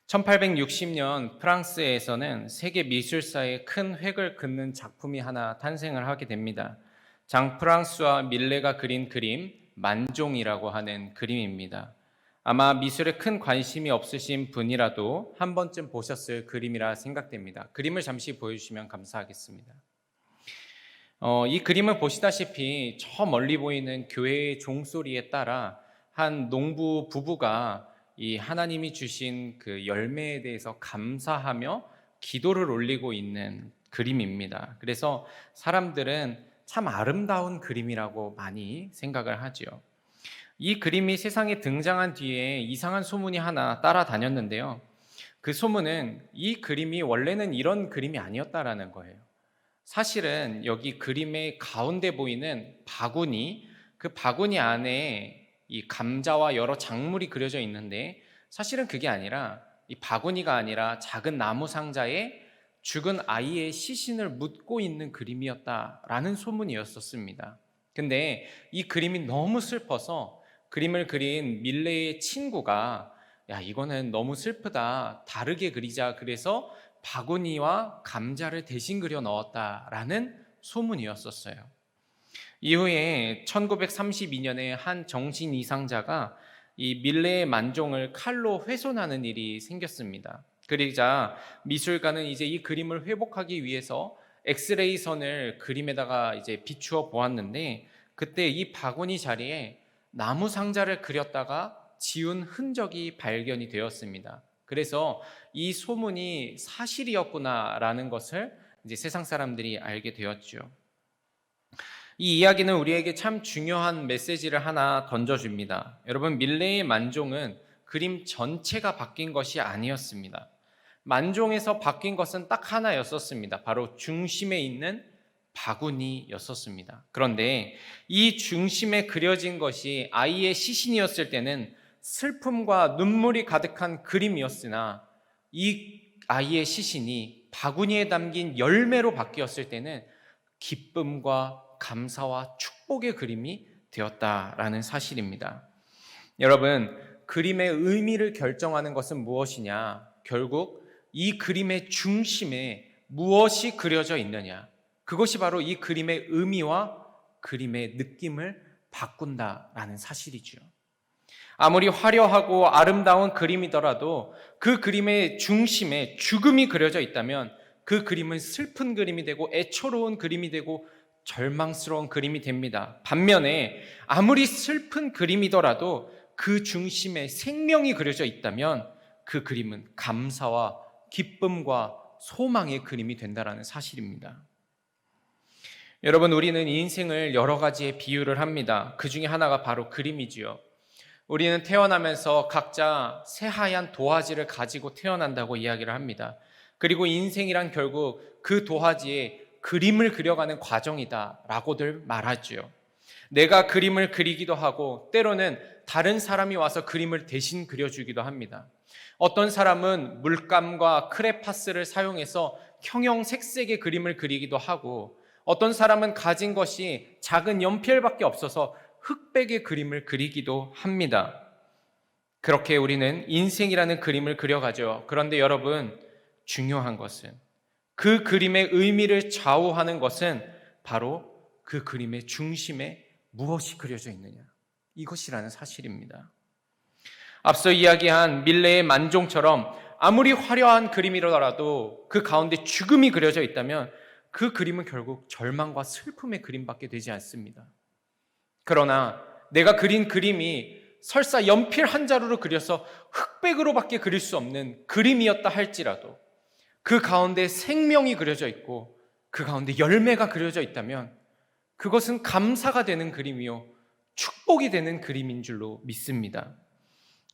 1860년 프랑스에서는 세계 미술사에 큰 획을 긋는 작품이 하나 탄생을 하게 됩니다. 장 프랑스와 밀레가 그린 그림 만종이라고 하는 그림입니다. 아마 미술에 큰 관심이 없으신 분이라도 한 번쯤 보셨을 그림이라 생각됩니다. 그림을 잠시 보여주시면 감사하겠습니다. 이 그림을 보시다시피 저 멀리 보이는 교회의 종소리에 따라 한 농부 부부가 이 하나님이 주신 그 열매에 대해서 감사하며 기도를 올리고 있는 그림입니다. 그래서 사람들은 참 아름다운 그림이라고 많이 생각을 하죠. 이 그림이 세상에 등장한 뒤에 이상한 소문이 하나 따라다녔는데요. 그 소문은 이 그림이 원래는 이런 그림이 아니었다라는 거예요. 사실은 여기 그림의 가운데 보이는 바구니, 그 바구니 안에 이 감자와 여러 작물이 그려져 있는데 사실은 그게 아니라 이 바구니가 아니라 작은 나무 상자에 죽은 아이의 시신을 묻고 있는 그림이었다라는 소문이었었습니다. 근데 이 그림이 너무 슬퍼서 그림을 그린 밀레의 친구가 야, 이거는 너무 슬프다. 다르게 그리자. 그래서 바구니와 감자를 대신 그려 넣었다라는 소문이었었어요. 이후에 1932년에 한 정신 이상자가 이 밀레의 만종을 칼로 훼손하는 일이 생겼습니다. 그러자 미술가는 이제 이 그림을 회복하기 위해서 엑스레이 선을 그림에다가 이제 비추어 보았는데 그때 이 바구니 자리에 나무 상자를 그렸다가 지운 흔적이 발견이 되었습니다. 그래서 이 소문이 사실이었구나라는 것을 이제 세상 사람들이 알게 되었죠. 이 이야기는 우리에게 참 중요한 메시지를 하나 던져줍니다. 여러분, 밀레의 만종은 그림 전체가 바뀐 것이 아니었습니다. 만종에서 바뀐 것은 딱 하나였었습니다. 바로 중심에 있는 바구니였었습니다. 그런데 이 중심에 그려진 것이 아이의 시신이었을 때는 슬픔과 눈물이 가득한 그림이었으나 이 아이의 시신이 바구니에 담긴 열매로 바뀌었을 때는 기쁨과 감사와 축복의 그림이 되었다라는 사실입니다. 여러분, 그림의 의미를 결정하는 것은 무엇이냐? 결국 이 그림의 중심에 무엇이 그려져 있느냐? 그것이 바로 이 그림의 의미와 그림의 느낌을 바꾼다라는 사실이죠. 아무리 화려하고 아름다운 그림이더라도 그 그림의 중심에 죽음이 그려져 있다면 그 그림은 슬픈 그림이 되고 애처로운 그림이 되고 절망스러운 그림이 됩니다. 반면에 아무리 슬픈 그림이더라도 그 중심에 생명이 그려져 있다면 그 그림은 감사와 기쁨과 소망의 그림이 된다는 사실입니다. 여러분, 우리는 인생을 여러 가지의 비유를 합니다. 그 중에 하나가 바로 그림이지요. 우리는 태어나면서 각자 새하얀 도화지를 가지고 태어난다고 이야기를 합니다. 그리고 인생이란 결국 그 도화지에 그림을 그려가는 과정이다라고들 말하죠. 내가 그림을 그리기도 하고 때로는 다른 사람이 와서 그림을 대신 그려주기도 합니다. 어떤 사람은 물감과 크레파스를 사용해서 형형색색의 그림을 그리기도 하고 어떤 사람은 가진 것이 작은 연필밖에 없어서 흑백의 그림을 그리기도 합니다. 그렇게 우리는 인생이라는 그림을 그려가죠. 그런데 여러분, 중요한 것은 그 그림의 의미를 좌우하는 것은 바로 그 그림의 중심에 무엇이 그려져 있느냐, 이것이라는 사실입니다. 앞서 이야기한 밀레의 만종처럼 아무리 화려한 그림이라도 그 가운데 죽음이 그려져 있다면 그 그림은 결국 절망과 슬픔의 그림밖에 되지 않습니다. 그러나 내가 그린 그림이 설사 연필 한 자루로 그려서 흑백으로밖에 그릴 수 없는 그림이었다 할지라도 그 가운데 생명이 그려져 있고 그 가운데 열매가 그려져 있다면 그것은 감사가 되는 그림이요 축복이 되는 그림인 줄로 믿습니다.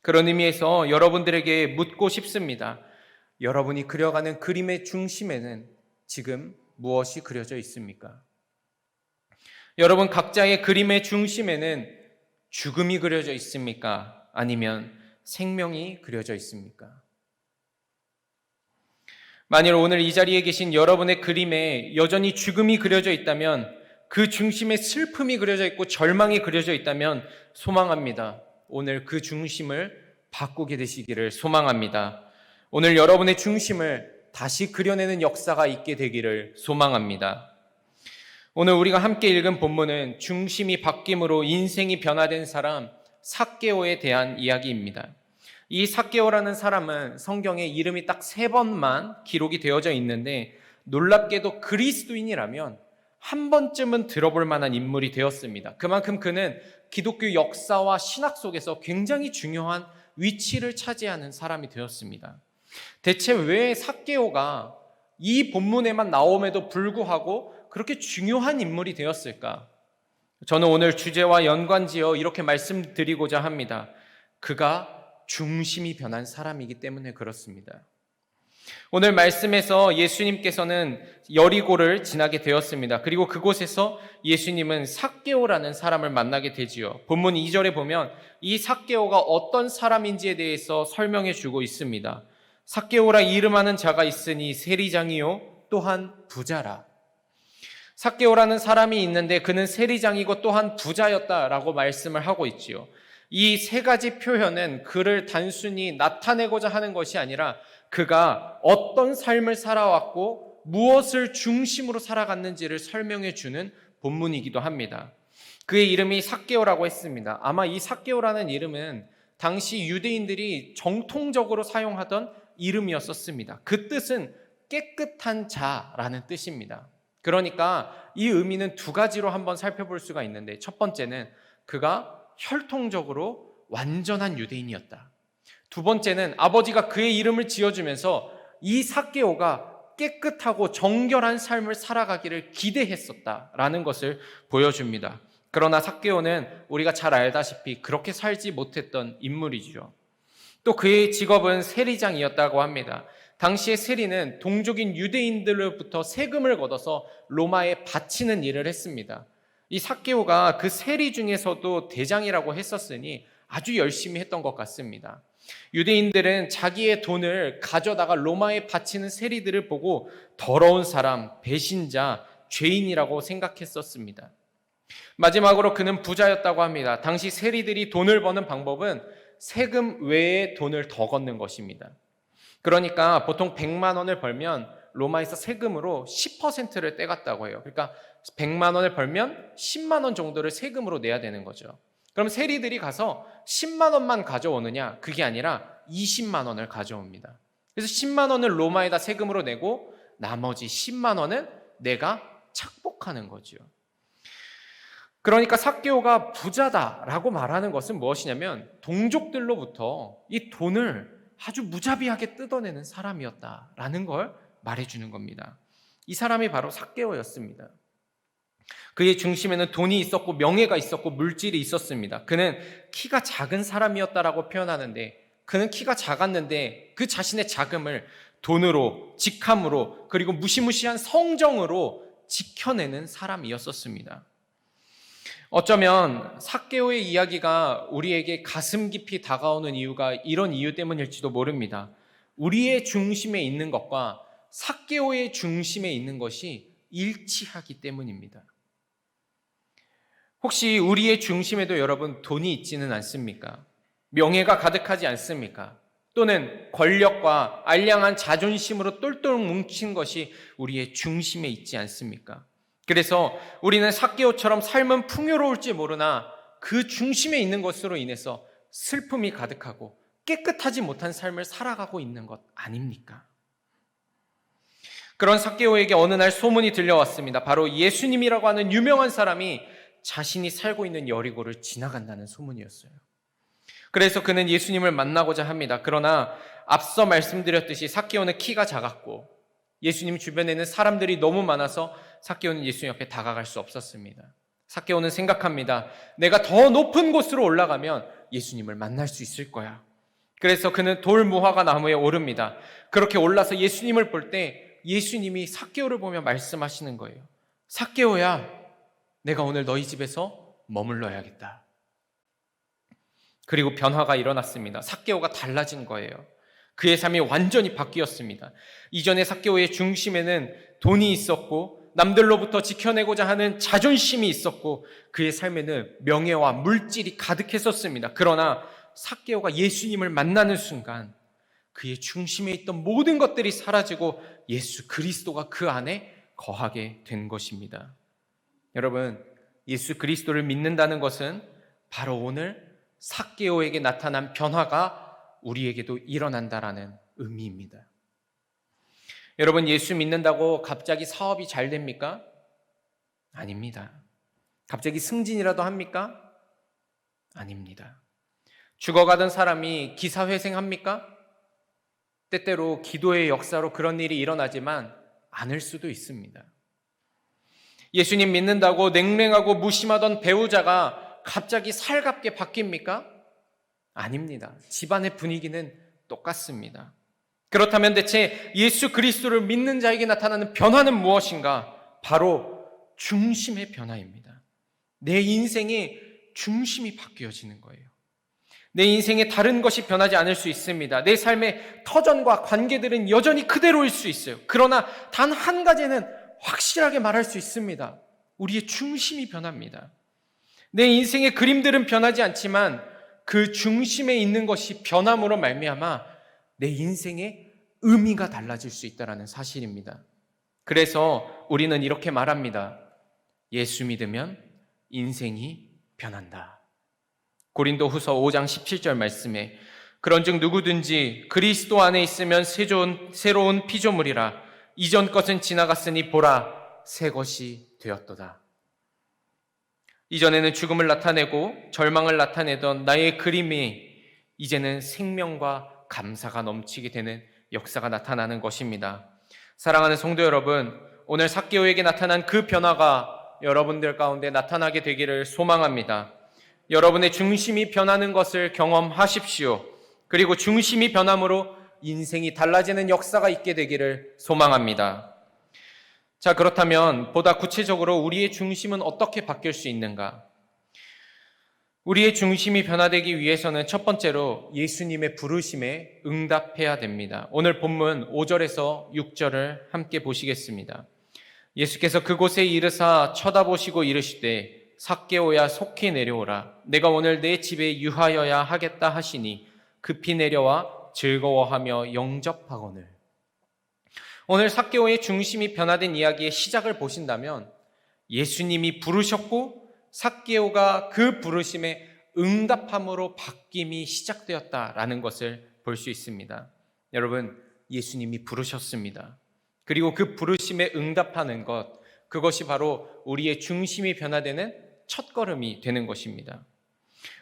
그런 의미에서 여러분들에게 묻고 싶습니다. 여러분이 그려가는 그림의 중심에는 지금 무엇이 그려져 있습니까? 여러분 각자의 그림의 중심에는 죽음이 그려져 있습니까? 아니면 생명이 그려져 있습니까? 만일 오늘 이 자리에 계신 여러분의 그림에 여전히 죽음이 그려져 있다면, 그 중심에 슬픔이 그려져 있고 절망이 그려져 있다면 소망합니다. 오늘 그 중심을 바꾸게 되시기를 소망합니다. 오늘 여러분의 중심을 다시 그려내는 역사가 있게 되기를 소망합니다. 오늘 우리가 함께 읽은 본문은 중심이 바뀜으로 인생이 변화된 사람 삭개오에 대한 이야기입니다. 이 삭개오라는 사람은 성경에 이름이 딱 3번만 기록이 되어져 있는데 놀랍게도 그리스도인이라면 한 번쯤은 들어볼 만한 인물이 되었습니다. 그만큼 그는 기독교 역사와 신학 속에서 굉장히 중요한 위치를 차지하는 사람이 되었습니다. 대체 왜 삭개오가 이 본문에만 나옴에도 불구하고 그렇게 중요한 인물이 되었을까? 저는 오늘 주제와 연관지어 이렇게 말씀드리고자 합니다. 그가 중심이 변한 사람이기 때문에 그렇습니다. 오늘 말씀에서 예수님께서는 여리고를 지나게 되었습니다. 그리고 그곳에서 예수님은 삭개오라는 사람을 만나게 되지요. 본문 2절에 보면 이 삭개오가 어떤 사람인지에 대해서 설명해 주고 있습니다. 삭개오라 이름하는 자가 있으니 세리장이요 또한 부자라. 삭개오라는 사람이 있는데 그는 세리장이고 또한 부자였다라고 말씀을 하고 있지요. 이 3가지 표현은 그를 단순히 나타내고자 하는 것이 아니라 그가 어떤 삶을 살아왔고 무엇을 중심으로 살아갔는지를 설명해 주는 본문이기도 합니다. 그의 이름이 삭개오라고 했습니다. 아마 이 삭개오라는 이름은 당시 유대인들이 정통적으로 사용하던 이름이었었습니다. 그 뜻은 깨끗한 자라는 뜻입니다. 그러니까 이 의미는 2가지로 한번 살펴볼 수가 있는데 첫 번째는 그가 혈통적으로 완전한 유대인이었다. 2번째는 아버지가 그의 이름을 지어주면서 이 삭개오가 깨끗하고 정결한 삶을 살아가기를 기대했었다라는 것을 보여줍니다. 그러나 삭개오는 우리가 잘 알다시피 그렇게 살지 못했던 인물이죠. 또 그의 직업은 세리장이었다고 합니다. 당시의 세리는 동족인 유대인들로부터 세금을 걷어서 로마에 바치는 일을 했습니다. 이 삭개오가 그 세리 중에서도 대장이라고 했었으니 아주 열심히 했던 것 같습니다. 유대인들은 자기의 돈을 가져다가 로마에 바치는 세리들을 보고 더러운 사람, 배신자, 죄인이라고 생각했었습니다. 마지막으로 그는 부자였다고 합니다. 당시 세리들이 돈을 버는 방법은 세금 외에 돈을 더 걷는 것입니다. 그러니까 보통 100만 원을 벌면 로마에서 세금으로 10%를 떼갔다고 해요. 그러니까 100만 원을 벌면 10만 원 정도를 세금으로 내야 되는 거죠. 그럼 세리들이 가서 10만 원만 가져오느냐? 그게 아니라 20만 원을 가져옵니다. 그래서 10만 원을 로마에다 세금으로 내고 나머지 10만 원은 내가 착복하는 거죠. 그러니까 삭개오가 부자다라고 말하는 것은 무엇이냐면 동족들로부터 이 돈을 아주 무자비하게 뜯어내는 사람이었다라는 걸 말해주는 겁니다. 이 사람이 바로 삭개오였습니다. 그의 중심에는 돈이 있었고 명예가 있었고 물질이 있었습니다. 그는 키가 작은 사람이었다라고 표현하는데 그는 키가 작았는데 그 자신의 작음을 돈으로, 직함으로, 그리고 무시무시한 성정으로 지켜내는 사람이었었습니다. 어쩌면 삭개오의 이야기가 우리에게 가슴 깊이 다가오는 이유가 이런 이유 때문일지도 모릅니다. 우리의 중심에 있는 것과 삭개오의 중심에 있는 것이 일치하기 때문입니다. 혹시 우리의 중심에도 여러분 돈이 있지는 않습니까? 명예가 가득하지 않습니까? 또는 권력과 알량한 자존심으로 똘똘 뭉친 것이 우리의 중심에 있지 않습니까? 그래서 우리는 삭개오처럼 삶은 풍요로울지 모르나 그 중심에 있는 것으로 인해서 슬픔이 가득하고 깨끗하지 못한 삶을 살아가고 있는 것 아닙니까? 그런 삭개오에게 어느 날 소문이 들려왔습니다. 바로 예수님이라고 하는 유명한 사람이 자신이 살고 있는 여리고를 지나간다는 소문이었어요. 그래서 그는 예수님을 만나고자 합니다. 그러나 앞서 말씀드렸듯이 삭개오는 키가 작았고 예수님 주변에는 사람들이 너무 많아서 삭개오는 예수님 옆에 다가갈 수 없었습니다. 삭개오는 생각합니다. 내가 더 높은 곳으로 올라가면 예수님을 만날 수 있을 거야. 그래서 그는 돌무화과 나무에 오릅니다. 그렇게 올라서 예수님을 볼 때 예수님이 삭개오를 보며 말씀하시는 거예요. 삭개오야, 내가 오늘 너희 집에서 머물러야겠다. 그리고 변화가 일어났습니다. 삭개오가 달라진 거예요. 그의 삶이 완전히 바뀌었습니다. 이전에 삭개오의 중심에는 돈이 있었고 남들로부터 지켜내고자 하는 자존심이 있었고 그의 삶에는 명예와 물질이 가득했었습니다. 그러나 삭개오가 예수님을 만나는 순간 그의 중심에 있던 모든 것들이 사라지고 예수 그리스도가 그 안에 거하게 된 것입니다. 여러분, 예수 그리스도를 믿는다는 것은 바로 오늘 삭개오에게 나타난 변화가 우리에게도 일어난다라는 의미입니다. 여러분, 예수 믿는다고 갑자기 사업이 잘 됩니까? 아닙니다. 갑자기 승진이라도 합니까? 아닙니다. 죽어가던 사람이 기사회생합니까? 때때로 기도의 역사로 그런 일이 일어나지만 않을 수도 있습니다. 예수님 믿는다고 냉랭하고 무심하던 배우자가 갑자기 살갑게 바뀝니까? 아닙니다. 집안의 분위기는 똑같습니다. 그렇다면 대체 예수 그리스도를 믿는 자에게 나타나는 변화는 무엇인가? 바로 중심의 변화입니다. 내 인생의 중심이 바뀌어지는 거예요. 내 인생에 다른 것이 변하지 않을 수 있습니다. 내 삶의 터전과 관계들은 여전히 그대로일 수 있어요. 그러나 단 한 가지는 확실하게 말할 수 있습니다. 우리의 중심이 변합니다. 내 인생의 그림들은 변하지 않지만 그 중심에 있는 것이 변함으로 말미암아 내 인생의 의미가 달라질 수 있다는 사실입니다. 그래서 우리는 이렇게 말합니다. 예수 믿으면 인생이 변한다. 고린도후서 5장 17절 말씀에 그런즉 누구든지 그리스도 안에 있으면 새로운 피조물이라 이전 것은 지나갔으니 보라 새 것이 되었도다. 이전에는 죽음을 나타내고 절망을 나타내던 나의 그림이 이제는 생명과 감사가 넘치게 되는 역사가 나타나는 것입니다. 사랑하는 성도 여러분, 오늘 삭개오에게 나타난 그 변화가 여러분들 가운데 나타나게 되기를 소망합니다. 여러분의 중심이 변하는 것을 경험하십시오. 그리고 중심이 변함으로 인생이 달라지는 역사가 있게 되기를 소망합니다. 자, 그렇다면 보다 구체적으로 우리의 중심은 어떻게 바뀔 수 있는가? 우리의 중심이 변화되기 위해서는 첫 번째로 예수님의 부르심에 응답해야 됩니다. 오늘 본문 5절에서 6절을 함께 보시겠습니다. 예수께서 그곳에 이르사 쳐다보시고 이르시되 삭개오야 속히 내려오라. 내가 오늘 내 집에 유하여야 하겠다 하시니 급히 내려와 즐거워하며 영접하거늘. 오늘 삭개오의 중심이 변화된 이야기의 시작을 보신다면 예수님이 부르셨고 삭개오가 그 부르심에 응답함으로 바뀜이 시작되었다라는 것을 볼 수 있습니다. 여러분, 예수님이 부르셨습니다. 그리고 그 부르심에 응답하는 것, 그것이 바로 우리의 중심이 변화되는 첫걸음이 되는 것입니다.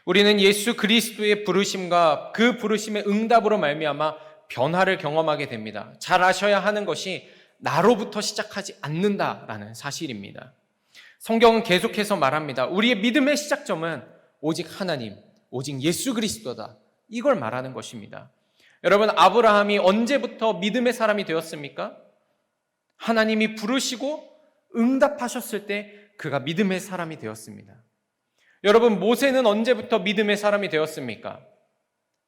우리는 예수 그리스도의 부르심과 그 부르심의 응답으로 말미암아 변화를 경험하게 됩니다. 잘 아셔야 하는 것이 나로부터 시작하지 않는다라는 사실입니다. 성경은 계속해서 말합니다. 우리의 믿음의 시작점은 오직 하나님, 오직 예수 그리스도다. 이걸 말하는 것입니다. 여러분, 아브라함이 언제부터 믿음의 사람이 되었습니까? 하나님이 부르시고 응답하셨을 때 그가 믿음의 사람이 되었습니다. 여러분, 모세는 언제부터 믿음의 사람이 되었습니까?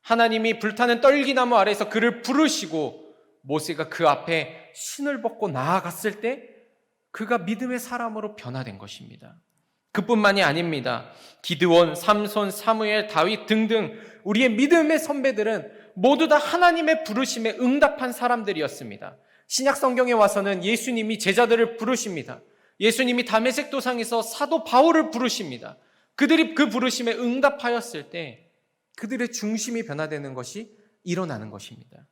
하나님이 불타는 떨기나무 아래에서 그를 부르시고 모세가 그 앞에 신을 벗고 나아갔을 때 그가 믿음의 사람으로 변화된 것입니다. 그뿐만이 아닙니다. 기드온, 삼손, 사무엘, 다윗 등등 우리의 믿음의 선배들은 모두 다 하나님의 부르심에 응답한 사람들이었습니다. 신약 성경에 와서는 예수님이 제자들을 부르십니다. 예수님이 다메섹 도상에서 사도 바울을 부르십니다. 그들이 그 부르심에 응답하였을 때 그들의 중심이 변화되는 것이 일어나는 것입니다.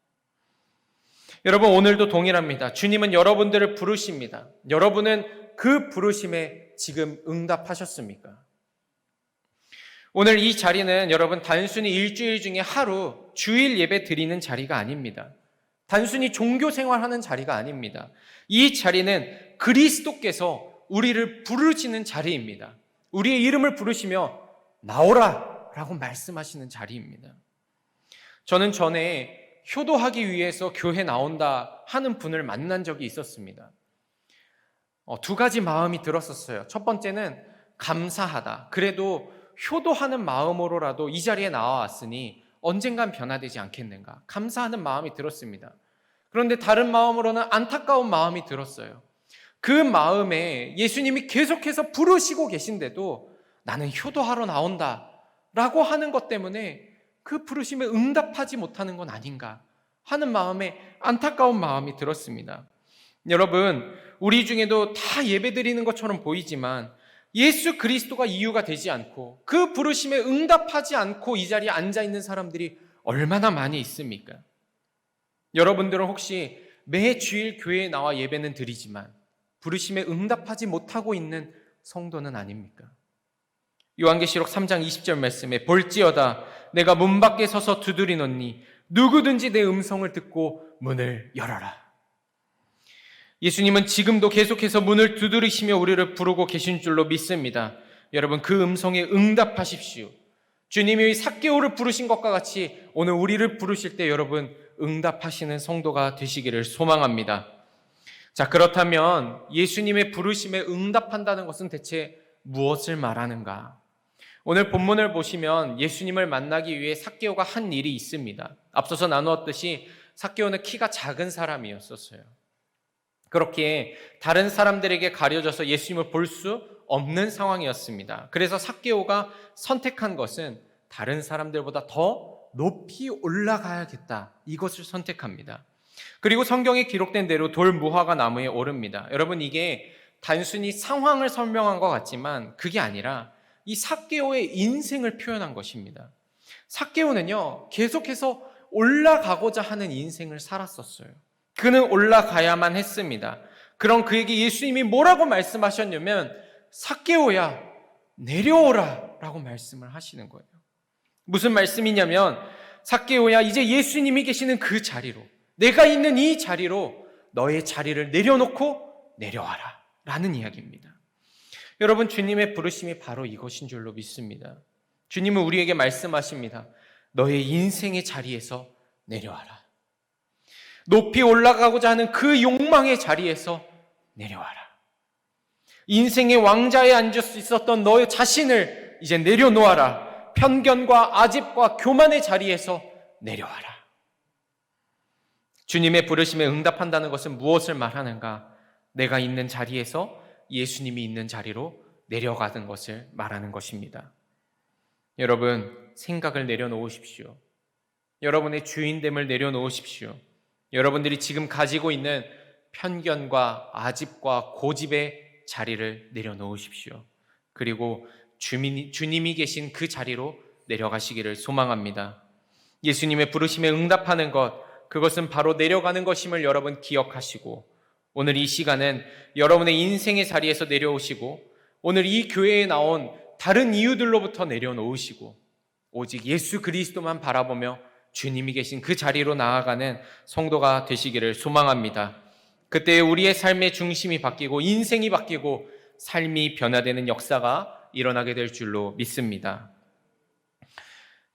여러분, 오늘도 동일합니다. 주님은 여러분들을 부르십니다. 여러분은 그 부르심에 지금 응답하셨습니까? 오늘 이 자리는 여러분 단순히 일주일 중에 하루 주일 예배 드리는 자리가 아닙니다. 단순히 종교 생활하는 자리가 아닙니다. 이 자리는 그리스도께서 우리를 부르시는 자리입니다. 우리의 이름을 부르시며 나오라 라고 말씀하시는 자리입니다. 저는 전에 효도하기 위해서 교회 나온다 하는 분을 만난 적이 있었습니다. 두 가지 마음이 들었었어요. 첫 번째는 감사하다. 그래도 효도하는 마음으로라도 이 자리에 나와왔으니 언젠간 변화되지 않겠는가. 감사하는 마음이 들었습니다. 그런데 다른 마음으로는 안타까운 마음이 들었어요. 그 마음에 예수님이 계속해서 부르시고 계신데도 나는 효도하러 나온다 라고 하는 것 때문에 그 부르심에 응답하지 못하는 건 아닌가 하는 마음에 안타까운 마음이 들었습니다. 여러분, 우리 중에도 다 예배드리는 것처럼 보이지만 예수 그리스도가 이유가 되지 않고 그 부르심에 응답하지 않고 이 자리에 앉아 있는 사람들이 얼마나 많이 있습니까? 여러분들은 혹시 매 주일 교회에 나와 예배는 드리지만 부르심에 응답하지 못하고 있는 성도는 아닙니까? 요한계시록 3장 20절 말씀에 볼지어다 내가 문 밖에 서서 두드리노니 누구든지 내 음성을 듣고 문을 열어라. 예수님은 지금도 계속해서 문을 두드리시며 우리를 부르고 계신 줄로 믿습니다. 여러분, 그 음성에 응답하십시오. 주님이 삭개오를 부르신 것과 같이 오늘 우리를 부르실 때 여러분 응답하시는 성도가 되시기를 소망합니다. 자, 그렇다면 예수님의 부르심에 응답한다는 것은 대체 무엇을 말하는가? 오늘 본문을 보시면 예수님을 만나기 위해 삭개오가 한 일이 있습니다. 앞서서 나누었듯이 삭개오는 키가 작은 사람이었었어요. 그렇게 다른 사람들에게 가려져서 예수님을 볼 수 없는 상황이었습니다. 그래서 삭개오가 선택한 것은 다른 사람들보다 더 높이 올라가야겠다, 이것을 선택합니다. 그리고 성경에 기록된 대로 돌무화과 나무에 오릅니다. 여러분, 이게 단순히 상황을 설명한 것 같지만 그게 아니라 이 삭개오의 인생을 표현한 것입니다. 삭개오는요, 계속해서 올라가고자 하는 인생을 살았었어요. 그는 올라가야만 했습니다. 그럼 그에게 예수님이 뭐라고 말씀하셨냐면 삭개오야 내려오라 라고 말씀을 하시는 거예요. 무슨 말씀이냐면 삭개오야 이제 예수님이 계시는 그 자리로, 내가 있는 이 자리로 너의 자리를 내려놓고 내려와라 라는 이야기입니다. 여러분, 주님의 부르심이 바로 이것인 줄로 믿습니다. 주님은 우리에게 말씀하십니다. 너의 인생의 자리에서 내려와라. 높이 올라가고자 하는 그 욕망의 자리에서 내려와라. 인생의 왕자에 앉을 수 있었던 너의 자신을 이제 내려놓아라. 편견과 아집과 교만의 자리에서 내려와라. 주님의 부르심에 응답한다는 것은 무엇을 말하는가? 내가 있는 자리에서 예수님이 있는 자리로 내려가는 것을 말하는 것입니다. 여러분, 생각을 내려놓으십시오. 여러분의 주인됨을 내려놓으십시오. 여러분들이 지금 가지고 있는 편견과 아집과 고집의 자리를 내려놓으십시오. 그리고 주님이 계신 그 자리로 내려가시기를 소망합니다. 예수님의 부르심에 응답하는 것, 그것은 바로 내려가는 것임을 여러분 기억하시고, 오늘 이 시간은 여러분의 인생의 자리에서 내려오시고, 오늘 이 교회에 나온 다른 이유들로부터 내려놓으시고, 오직 예수 그리스도만 바라보며 주님이 계신 그 자리로 나아가는 성도가 되시기를 소망합니다. 그때 우리의 삶의 중심이 바뀌고 인생이 바뀌고 삶이 변화되는 역사가 일어나게 될 줄로 믿습니다.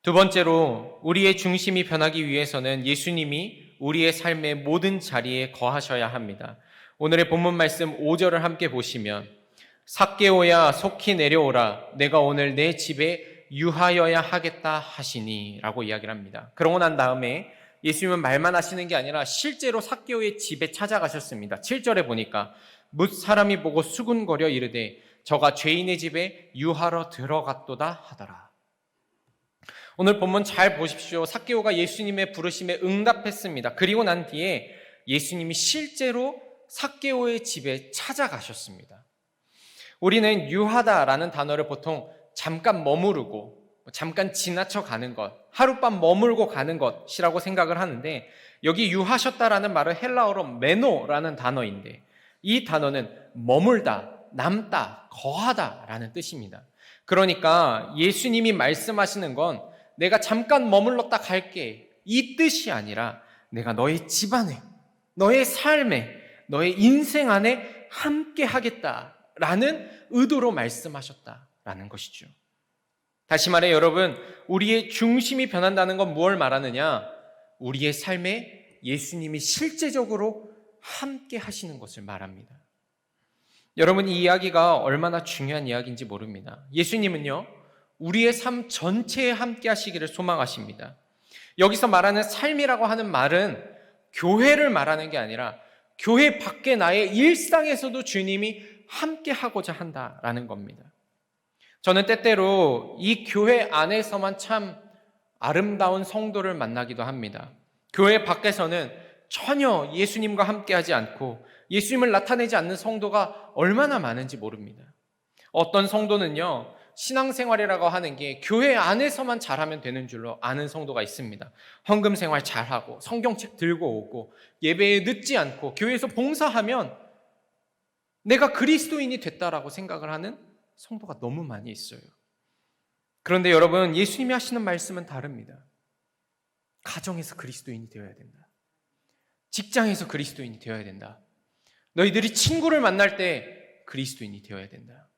두 번째로, 우리의 중심이 변하기 위해서는 예수님이 우리의 삶의 모든 자리에 거하셔야 합니다. 오늘의 본문 말씀 5절을 함께 보시면 삭개오야 속히 내려오라, 내가 오늘 내 집에 유하여야 하겠다 하시니 라고 이야기를 합니다. 그러고 난 다음에 예수님은 말만 하시는 게 아니라 실제로 삭개오의 집에 찾아가셨습니다. 7절에 보니까 뭇 사람이 보고 수군거려 이르되 저가 죄인의 집에 유하러 들어갔도다 하더라. 오늘 본문 잘 보십시오. 삭개오가 예수님의 부르심에 응답했습니다. 그리고 난 뒤에 예수님이 실제로 삭개오의 집에 찾아가셨습니다. 우리는 유하다라는 단어를 보통 잠깐 머무르고 잠깐 지나쳐 가는 것, 하룻밤 머물고 가는 것이라고 생각을 하는데, 여기 유하셨다라는 말은 헬라어로 메노라는 단어인데 이 단어는 머물다, 남다, 거하다라는 뜻입니다. 그러니까 예수님이 말씀하시는 건 내가 잠깐 머물렀다 갈게, 이 뜻이 아니라 내가 너의 집안에, 너의 삶에, 너의 인생 안에 함께 하겠다라는 의도로 말씀하셨다라는 것이죠. 다시 말해 여러분, 우리의 중심이 변한다는 건 무엇을 말하느냐? 우리의 삶에 예수님이 실제적으로 함께 하시는 것을 말합니다. 여러분, 이 이야기가 얼마나 중요한 이야기인지 모릅니다. 예수님은요, 우리의 삶 전체에 함께 하시기를 소망하십니다. 여기서 말하는 삶이라고 하는 말은 교회를 말하는 게 아니라 교회 밖에 나의 일상에서도 주님이 함께 하고자 한다라는 겁니다. 저는 때때로 이 교회 안에서만 참 아름다운 성도를 만나기도 합니다. 교회 밖에서는 전혀 예수님과 함께하지 않고 예수님을 나타내지 않는 성도가 얼마나 많은지 모릅니다. 어떤 성도는요, 신앙생활이라고 하는 게 교회 안에서만 잘하면 되는 줄로 아는 성도가 있습니다. 헌금 생활 잘하고 성경책 들고 오고 예배에 늦지 않고 교회에서 봉사하면 내가 그리스도인이 됐다라고 생각을 하는 성도가 너무 많이 있어요. 그런데 여러분, 예수님이 하시는 말씀은 다릅니다. 가정에서 그리스도인이 되어야 된다. 직장에서 그리스도인이 되어야 된다. 너희들이 친구를 만날 때 그리스도인이 되어야 된다.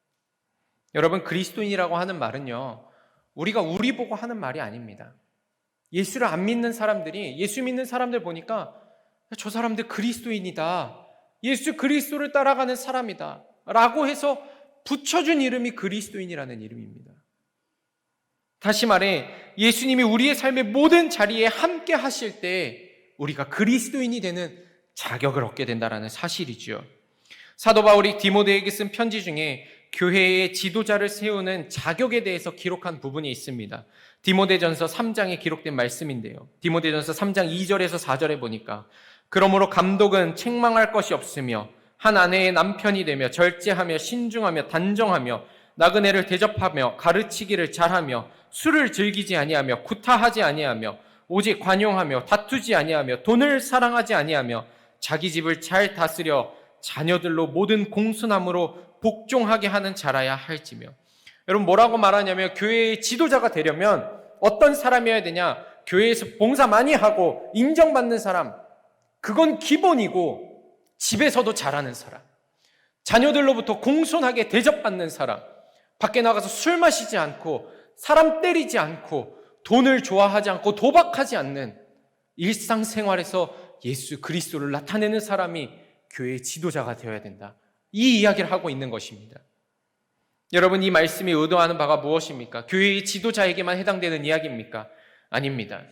여러분, 그리스도인이라고 하는 말은요, 우리가 우리 보고 하는 말이 아닙니다. 예수를 안 믿는 사람들이, 예수 믿는 사람들 보니까 저 사람들 그리스도인이다, 예수 그리스도를 따라가는 사람이다 라고 해서 붙여준 이름이 그리스도인이라는 이름입니다. 다시 말해, 예수님이 우리의 삶의 모든 자리에 함께 하실 때 우리가 그리스도인이 되는 자격을 얻게 된다는 사실이죠. 사도 바울이 디모데에게 쓴 편지 중에 교회의 지도자를 세우는 자격에 대해서 기록한 부분이 있습니다. 디모데전서 3장에 기록된 말씀인데요. 디모데전서 3장 2절에서 4절에 보니까, 그러므로 감독은 책망할 것이 없으며 한 아내의 남편이 되며 절제하며 신중하며 단정하며 나그네를 대접하며 가르치기를 잘하며 술을 즐기지 아니하며 구타하지 아니하며 오직 관용하며 다투지 아니하며 돈을 사랑하지 아니하며 자기 집을 잘 다스려 자녀들로 모든 공손함으로 복종하게 하는 자라야 할지며. 여러분, 뭐라고 말하냐면, 교회의 지도자가 되려면 어떤 사람이어야 되냐? 교회에서 봉사 많이 하고 인정받는 사람, 그건 기본이고, 집에서도 잘하는 사람, 자녀들로부터 공손하게 대접받는 사람, 밖에 나가서 술 마시지 않고 사람 때리지 않고 돈을 좋아하지 않고 도박하지 않는 일상생활에서 예수 그리스도를 나타내는 사람이 교회의 지도자가 되어야 된다. 이 이야기를 하고 있는 것입니다. 여러분, 이 말씀이 의도하는 바가 무엇입니까? 교회의 지도자에게만 해당되는 이야기입니까? 아닙니다.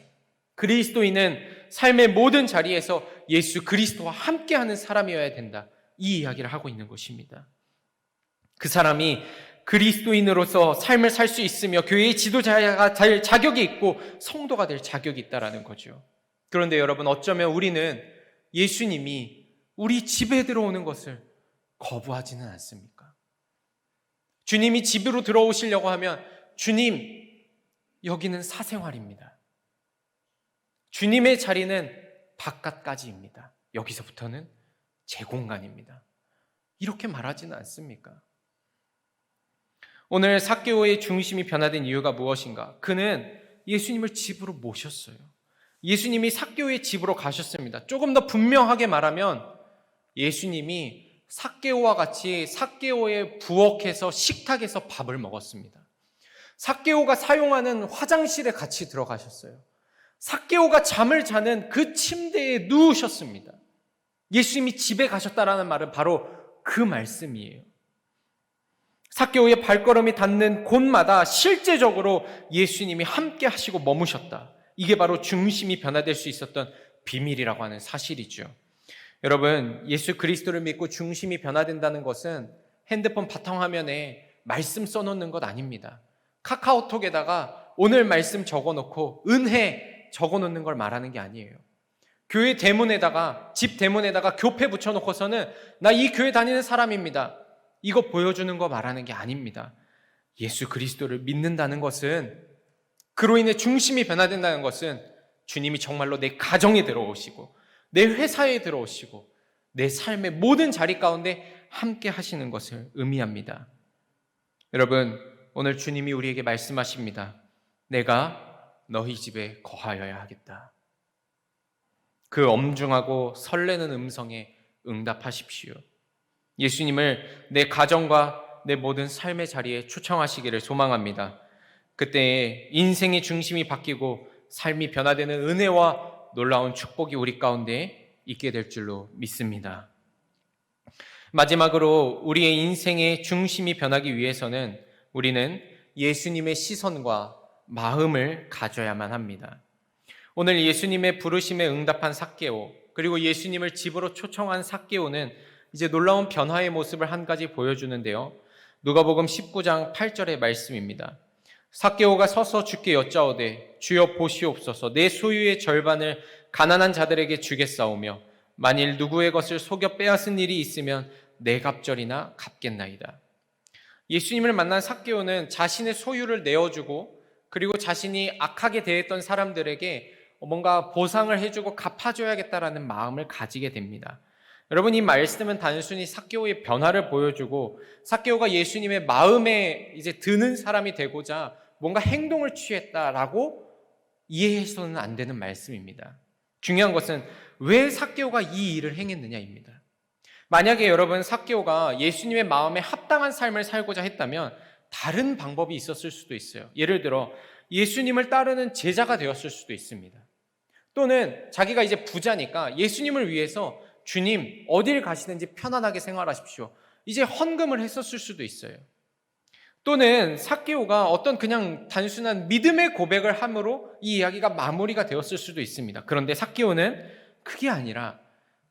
그리스도인은 삶의 모든 자리에서 예수 그리스도와 함께하는 사람이어야 된다. 이 이야기를 하고 있는 것입니다. 그 사람이 그리스도인으로서 삶을 살 수 있으며 교회의 지도자가 될 자격이 있고 성도가 될 자격이 있다는 거죠. 그런데 여러분, 어쩌면 우리는 예수님이 우리 집에 들어오는 것을 거부하지는 않습니까? 주님이 집으로 들어오시려고 하면, 주님, 여기는 사생활입니다. 주님의 자리는 바깥까지입니다. 여기서부터는 제 공간입니다. 이렇게 말하지는 않습니까? 오늘 삭개오의 중심이 변화된 이유가 무엇인가? 그는 예수님을 집으로 모셨어요. 예수님이 삭개오의 집으로 가셨습니다. 조금 더 분명하게 말하면 예수님이 삭개오와 같이 삭개오의 부엌에서, 식탁에서 밥을 먹었습니다. 삭개오가 사용하는 화장실에 같이 들어가셨어요. 삭개오가 잠을 자는 그 침대에 누우셨습니다. 예수님이 집에 가셨다라는 말은 바로 그 말씀이에요. 삭개오의 발걸음이 닿는 곳마다 실제적으로 예수님이 함께 하시고 머무셨다. 이게 바로 중심이 변화될 수 있었던 비밀이라고 하는 사실이죠. 여러분, 예수 그리스도를 믿고 중심이 변화된다는 것은 핸드폰 바탕화면에 말씀 써놓는 것 아닙니다. 카카오톡에다가 오늘 말씀 적어놓고 은혜 적어놓는 걸 말하는 게 아니에요. 교회 대문에다가, 집 대문에다가 교패 붙여놓고서는 나 이 교회 다니는 사람입니다, 이거 보여주는 거 말하는 게 아닙니다. 예수 그리스도를 믿는다는 것은, 그로 인해 중심이 변화된다는 것은 주님이 정말로 내 가정에 들어오시고 내 회사에 들어오시고 내 삶의 모든 자리 가운데 함께 하시는 것을 의미합니다. 여러분, 오늘 주님이 우리에게 말씀하십니다. 내가 너희 집에 거하여야 하겠다. 그 엄중하고 설레는 음성에 응답하십시오. 예수님을 내 가정과 내 모든 삶의 자리에 초청하시기를 소망합니다. 그때 인생의 중심이 바뀌고 삶이 변화되는 은혜와 놀라운 축복이 우리 가운데 있게 될 줄로 믿습니다. 마지막으로 우리의 인생의 중심이 변하기 위해서는 우리는 예수님의 시선과 마음을 가져야만 합니다. 오늘 예수님의 부르심에 응답한 삭개오, 그리고 예수님을 집으로 초청한 삭개오는 이제 놀라운 변화의 모습을 한 가지 보여주는데요. 누가복음 19장 8절의 말씀입니다. 삭개오가 서서 주께 여짜오되 주여 보시옵소서 내 소유의 절반을 가난한 자들에게 주겠사오며 만일 누구의 것을 속여 빼앗은 일이 있으면 내 갑절이나 갚겠나이다. 예수님을 만난 삭개오는 자신의 소유를 내어주고 그리고 자신이 악하게 대했던 사람들에게 뭔가 보상을 해주고 갚아줘야겠다라는 마음을 가지게 됩니다. 여러분, 이 말씀은 단순히 삭개오의 변화를 보여주고 삭개오가 예수님의 마음에 이제 드는 사람이 되고자 뭔가 행동을 취했다라고 이해해서는 안 되는 말씀입니다. 중요한 것은 왜 삭개오가 이 일을 행했느냐입니다. 만약에 여러분 삭개오가 예수님의 마음에 합당한 삶을 살고자 했다면 다른 방법이 있었을 수도 있어요. 예를 들어 예수님을 따르는 제자가 되었을 수도 있습니다. 또는 자기가 이제 부자니까 예수님을 위해서 주님 어딜 가시든지 편안하게 생활하십시오, 이제 헌금을 했었을 수도 있어요. 또는 삭개오가 어떤 그냥 단순한 믿음의 고백을 함으로 이 이야기가 마무리가 되었을 수도 있습니다. 그런데 삭개오는 그게 아니라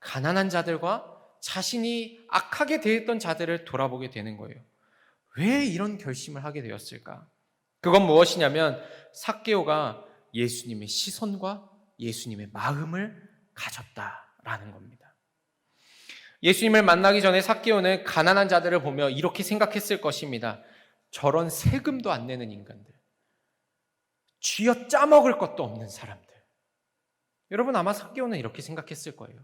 가난한 자들과 자신이 악하게 대했던 자들을 돌아보게 되는 거예요. 왜 이런 결심을 하게 되었을까? 그건 무엇이냐면 삭개오가 예수님의 시선과 예수님의 마음을 가졌다라는 겁니다. 예수님을 만나기 전에 삭개오는 가난한 자들을 보며 이렇게 생각했을 것입니다. 저런 세금도 안 내는 인간들, 쥐어 짜먹을 것도 없는 사람들. 여러분 아마 삭개오는 이렇게 생각했을 거예요.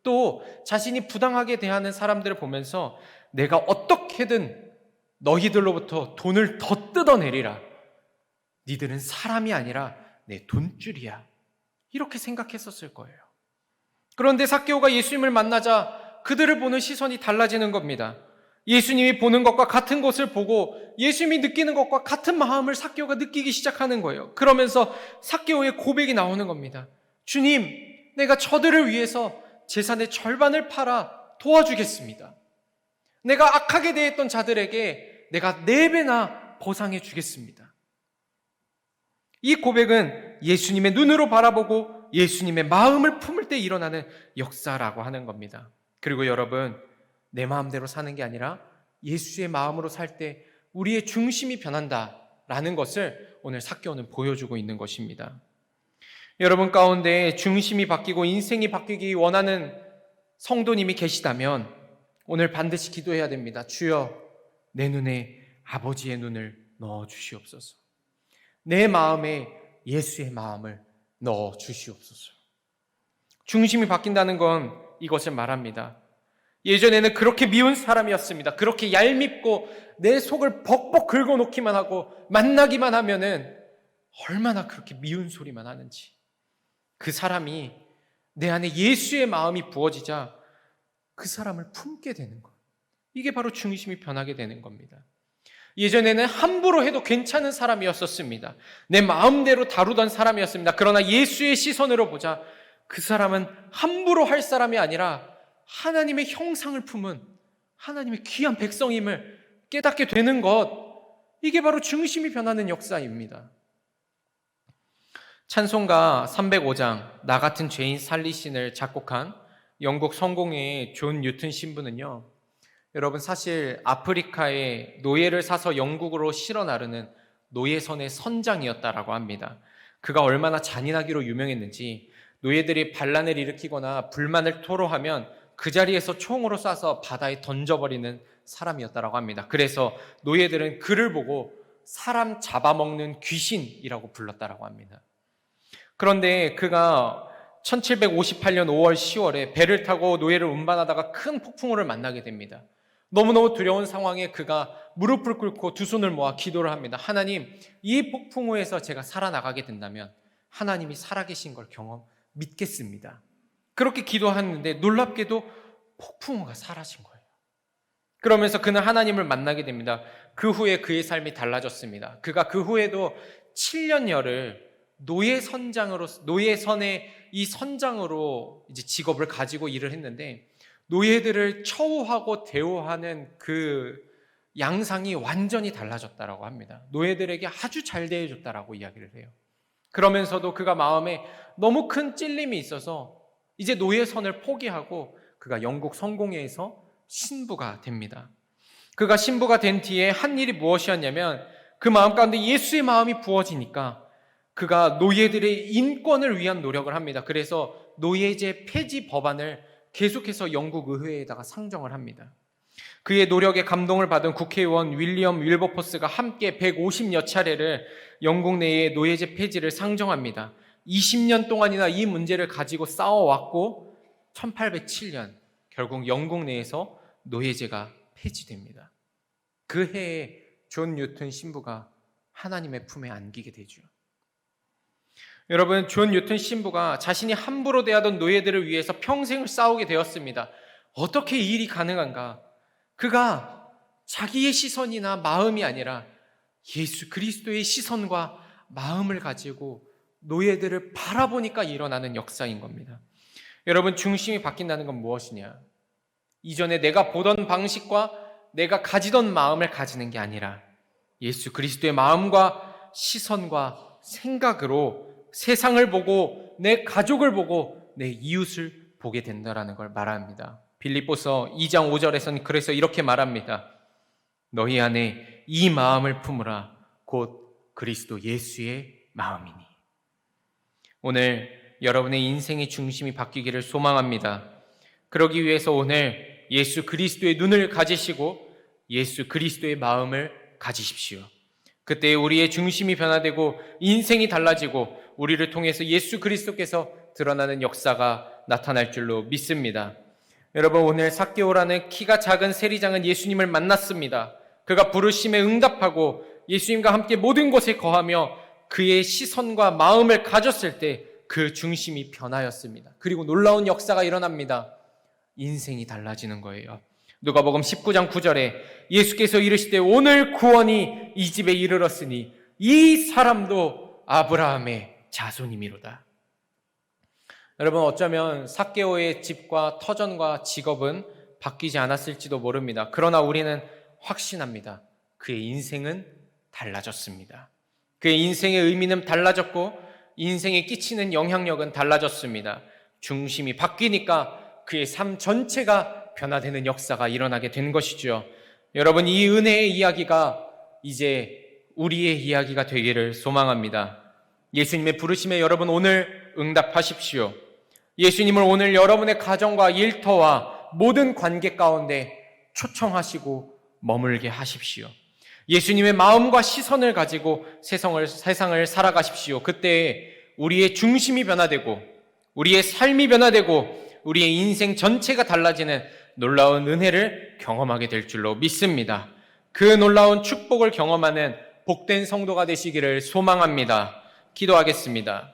또 자신이 부당하게 대하는 사람들을 보면서 내가 어떻게든 너희들로부터 돈을 더 뜯어내리라, 니들은 사람이 아니라 내 돈줄이야, 이렇게 생각했었을 거예요. 그런데 삭개오가 예수님을 만나자 그들을 보는 시선이 달라지는 겁니다. 예수님이 보는 것과 같은 것을 보고 예수님이 느끼는 것과 같은 마음을 삭개오가 느끼기 시작하는 거예요. 그러면서 삭개오의 고백이 나오는 겁니다. 주님, 내가 저들을 위해서 재산의 절반을 팔아 도와주겠습니다. 내가 악하게 대했던 자들에게 내가 4배나 보상해 주겠습니다. 이 고백은 예수님의 눈으로 바라보고 예수님의 마음을 품을 때 일어나는 역사라고 하는 겁니다. 그리고 여러분, 내 마음대로 사는 게 아니라 예수의 마음으로 살 때 우리의 중심이 변한다라는 것을 오늘 삭개오는 보여주고 있는 것입니다. 여러분 가운데 중심이 바뀌고 인생이 바뀌기 원하는 성도님이 계시다면 오늘 반드시 기도해야 됩니다. 주여, 내 눈에 아버지의 눈을 넣어 주시옵소서. 내 마음에 예수의 마음을 넣어 주시옵소서. 중심이 바뀐다는 건 이것을 말합니다. 예전에는 그렇게 미운 사람이었습니다. 그렇게 얄밉고 내 속을 벅벅 긁어놓기만 하고 만나기만 하면은 얼마나 그렇게 미운 소리만 하는지. 그 사람이 내 안에 예수의 마음이 부어지자 그 사람을 품게 되는 것. 이게 바로 중심이 변하게 되는 겁니다. 예전에는 함부로 해도 괜찮은 사람이었었습니다. 내 마음대로 다루던 사람이었습니다. 그러나 예수의 시선으로 보자 그 사람은 함부로 할 사람이 아니라 하나님의 형상을 품은 하나님의 귀한 백성임을 깨닫게 되는 것. 이게 바로 중심이 변하는 역사입니다. 찬송가 305장 나 같은 죄인 살리신을 작곡한 영국 성공회의 존 뉴튼 신부는요, 여러분 사실 아프리카에 노예를 사서 영국으로 실어 나르는 노예선의 선장이었다라고 합니다. 그가 얼마나 잔인하기로 유명했는지 노예들이 반란을 일으키거나 불만을 토로하면 그 자리에서 총으로 쏴서 바다에 던져버리는 사람이었다라고 합니다. 그래서 노예들은 그를 보고 사람 잡아먹는 귀신이라고 불렀다라고 합니다. 그런데 그가 1758년 5월 10월에 배를 타고 노예를 운반하다가 큰 폭풍우를 만나게 됩니다. 너무너무 두려운 상황에 그가 무릎을 꿇고 두 손을 모아 기도를 합니다. 하나님, 이 폭풍우에서 제가 살아나가게 된다면 하나님이 살아계신 걸 믿겠습니다. 그렇게 기도하는데 놀랍게도 폭풍우가 사라진 거예요. 그러면서 그는 하나님을 만나게 됩니다. 그 후에 그의 삶이 달라졌습니다. 그가 그 후에도 7년여를 노예선의 이 선장으로 이제 직업을 가지고 일을 했는데 노예들을 처우하고 대우하는 그 양상이 완전히 달라졌다라고 합니다. 노예들에게 아주 잘 대해줬다라고 이야기를 해요. 그러면서도 그가 마음에 너무 큰 찔림이 있어서 이제 노예선을 포기하고 그가 영국 성공회에서 신부가 됩니다. 그가 신부가 된 뒤에 한 일이 무엇이었냐면 그 마음 가운데 예수의 마음이 부어지니까 그가 노예들의 인권을 위한 노력을 합니다. 그래서 노예제 폐지 법안을 계속해서 영국 의회에다가 상정을 합니다. 그의 노력에 감동을 받은 국회의원 윌리엄 윌버포스가 함께 150여 차례를 영국 내에 노예제 폐지를 상정합니다. 20년 동안이나 이 문제를 가지고 싸워왔고 1807년 결국 영국 내에서 노예제가 폐지됩니다. 그 해에 존 뉴턴 신부가 하나님의 품에 안기게 되죠. 여러분, 존 뉴턴 신부가 자신이 함부로 대하던 노예들을 위해서 평생을 싸우게 되었습니다. 어떻게 이 일이 가능한가? 그가 자기의 시선이나 마음이 아니라 예수 그리스도의 시선과 마음을 가지고 노예들을 바라보니까 일어나는 역사인 겁니다. 여러분, 중심이 바뀐다는 건 무엇이냐? 이전에 내가 보던 방식과 내가 가지던 마음을 가지는 게 아니라 예수 그리스도의 마음과 시선과 생각으로 세상을 보고 내 가족을 보고 내 이웃을 보게 된다는 걸 말합니다. 빌립보서 2장 5절에서는 그래서 이렇게 말합니다. 너희 안에 이 마음을 품으라 곧 그리스도 예수의 마음이니. 오늘 여러분의 인생의 중심이 바뀌기를 소망합니다. 그러기 위해서 오늘 예수 그리스도의 눈을 가지시고 예수 그리스도의 마음을 가지십시오. 그때 우리의 중심이 변화되고 인생이 달라지고 우리를 통해서 예수 그리스도께서 드러나는 역사가 나타날 줄로 믿습니다. 여러분, 오늘 삭개오라는 키가 작은 세리장은 예수님을 만났습니다. 그가 부르심에 응답하고 예수님과 함께 모든 곳에 거하며 그의 시선과 마음을 가졌을 때 그 중심이 변하였습니다. 그리고 놀라운 역사가 일어납니다. 인생이 달라지는 거예요. 누가복음 19장 9절에 예수께서 이르시되 오늘 구원이 이 집에 이르렀으니 이 사람도 아브라함의 자손이미로다. 여러분, 어쩌면 삭개오의 집과 터전과 직업은 바뀌지 않았을지도 모릅니다. 그러나 우리는 확신합니다. 그의 인생은 달라졌습니다. 그의 인생의 의미는 달라졌고 인생에 끼치는 영향력은 달라졌습니다. 중심이 바뀌니까 그의 삶 전체가 변화되는 역사가 일어나게 된 것이죠. 여러분, 이 은혜의 이야기가 이제 우리의 이야기가 되기를 소망합니다. 예수님의 부르심에 여러분 오늘 응답하십시오. 예수님을 오늘 여러분의 가정과 일터와 모든 관계 가운데 초청하시고 머물게 하십시오. 예수님의 마음과 시선을 가지고 세상을 살아가십시오. 그때 우리의 중심이 변화되고 우리의 삶이 변화되고 우리의 인생 전체가 달라지는 놀라운 은혜를 경험하게 될 줄로 믿습니다. 그 놀라운 축복을 경험하는 복된 성도가 되시기를 소망합니다. 기도하겠습니다.